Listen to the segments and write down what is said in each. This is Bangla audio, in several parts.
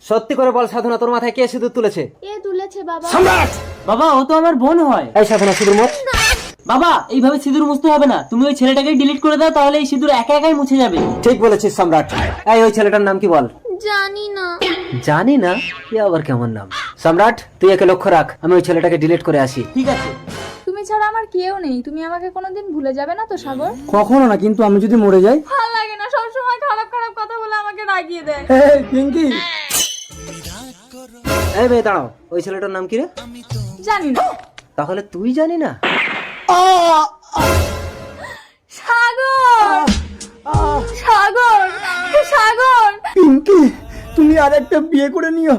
সত্যি করে বল সাধনা, তোর মাথায় কে সিঁদুর তুলেছে? এ তুলেছে বাবা। সম্রাট! বাবা ও তো আমার বোন হয়। এই সাধনা, সিঁদুর মোছ। বাবা এইভাবে সিঁদুর মুছতে হবে না, তুমি ওই ছেলেটাকে ডিলিট করে দাও, তাহলে এই সিঁদুর একা একাই মুছে যাবে। ঠিক বলেছিস সম্রাট। এই ওই ছেলেটার নাম কি বল? জানি না। জানি না? এ আবার কেমন নাম? সম্রাট, তুই একে লক্ষ্য রাখ, আমি ওই ছেলেটাকে ডিলিট করে আসি। ঠিক আছে। তুমি ছাড়া আমার কেউ নেই, তুমি আমাকে কোনোদিন ভুলে যাবে না তো সাগর? কখনো না, কিন্তু আমি যদি মরে যাই? ভালো লাগে না, সবসময় খারাপ খারাপ কথা বলে আমাকে রাগিয়ে দেয়। এই পিঙ্কি, এই মেয়ে দাঁড়াও, ওই ছেলেটার নাম কি রে? জানি না। তাহলে তুই জানি না? সাগর, সাগর, সাগর, পিঙ্কি তুমি আর একটা বিয়ে করে নিও।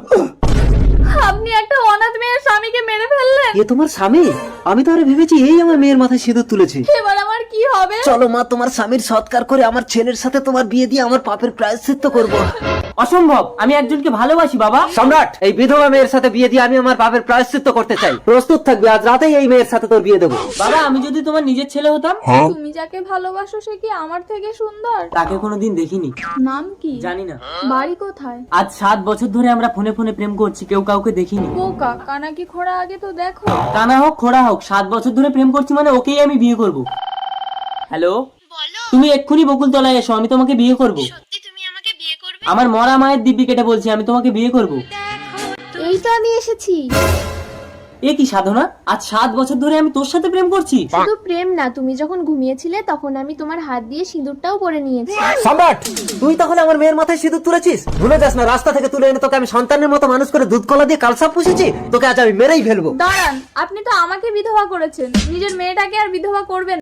আপনি একটা অনাথ মেয়ের স্বামীকে মেরে ফেললেন। এ তোমার স্বামী? আমি তো আরে ভেবেছি এই আমার মেয়ের মাথায় সিঁদুর তুলেছে। এবার আমার কি হবে? চলো মা, তোমার স্বামীর সৎকার করে আমার ছেলের সাথে তোমার বিয়ে দিয়ে আমার পাপের প্রায়শ্চিত্ত করব। অসম্ভব, আমি একজনকে ভালোবাসি বাবা। সম্রাট, এই বিধবা মেয়ের সাথে বিয়ে দিয়ে আমি আমার পাপের প্রায়শ্চিত্ত করতে চাই। প্রস্তুত থাকবি, আজ রাতেই এই মেয়ের সাথে তোর বিয়ে দেবো। বাবা আমি যদি তোমার নিজের ছেলে হতাম? তুমি যাকে ভালোবাসো সে কি আমার থেকে সুন্দর? তাকে কোনোদিন দেখিনি। নাম কি? জানি না। বাড়ি কোথায়? আজ 7 বছর ধরে আমরা ফোনে ফোনে প্রেম করছি, কেউ কাউকে দেখিনি। বোকা, কানা কি খোড়া, আগে তো দেখো। কানা হোক খোড়া হোক, 7 বছর ধরে প্রেম করছি মানে ওকেই আমি বিয়ে করব। হ্যালো, তুমি এক্ষুনি বকুলতলায় এসো, আমি তোমাকে বিয়ে করব। সত্যি তুমি আমাকে বিয়ে করবে? আমার মরা মায়ের দিব্যি কেটে বলছি, আমি তোমাকে বিয়ে করব। এই তো আমি এসেছি। এ কি সাধনা, আজ 7 বছর ধরে আমি তোর সাথে প্রেম করছি? শুধু প্রেম না, তুমি যখন ঘুমিয়েছিলে তখন আমি তোমার হাত দিয়ে সিঁদুরটাও পরে নিয়েছি। সম্রাট, তুই তাহলে আমার মেয়ের মাথায় সিঁদুর তুলেছিস? ভুলে যাস না, রাস্তা থেকে তুলে এনে তোকে আমি সন্তানের মতো মানুষ করে দুধ কলা দিয়ে কালসাপ পুষেছি। তোকে আজ আমি মেরেই ফেলবো। দাঁড়ান, আপনি তো আমাকে বিধবা করেছেন, নিজের মেয়েটাকে আর বিধবা করবেন?